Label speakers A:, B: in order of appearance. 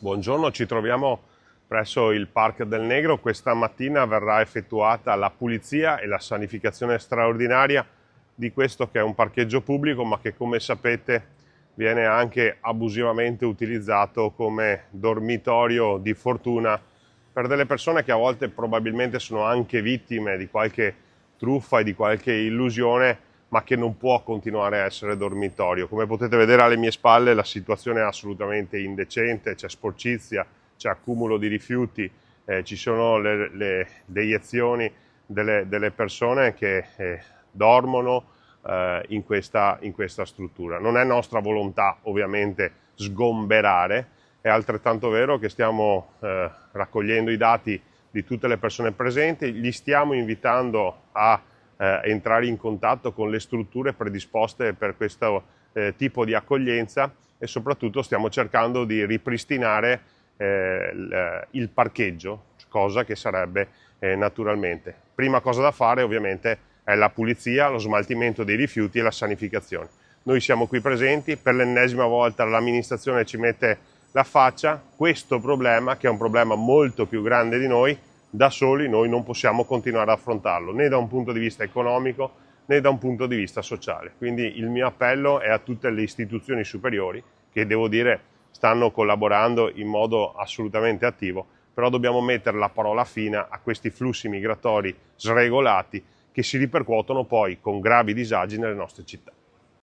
A: Buongiorno, ci troviamo presso il Park del Negro. Questa mattina verrà effettuata la pulizia e la sanificazione straordinaria di questo che è un parcheggio pubblico, ma che, come sapete, viene anche abusivamente utilizzato come dormitorio di fortuna per delle persone che a volte probabilmente sono anche vittime di qualche truffa e di qualche illusione, ma che non può continuare a essere dormitorio. Come potete vedere alle mie spalle la situazione è assolutamente indecente, c'è sporcizia, c'è accumulo di rifiuti, ci sono le deiezioni delle persone che dormono in questa struttura. Non è nostra volontà ovviamente sgomberare, è altrettanto vero che stiamo raccogliendo i dati di tutte le persone presenti, li stiamo invitando a entrare in contatto con le strutture predisposte per questo tipo di accoglienza e soprattutto stiamo cercando di ripristinare il parcheggio, cosa che sarebbe naturalmente. Prima cosa da fare ovviamente è la pulizia, lo smaltimento dei rifiuti e la sanificazione. Noi siamo qui presenti, per l'ennesima volta l'amministrazione ci mette la faccia, questo problema, che è un problema molto più grande di noi, da soli noi non possiamo continuare ad affrontarlo, né da un punto di vista economico né da un punto di vista sociale. Quindi il mio appello è a tutte le istituzioni superiori che, devo dire, stanno collaborando in modo assolutamente attivo, però dobbiamo mettere la parola fine a questi flussi migratori sregolati che si ripercuotono poi con gravi disagi nelle nostre città.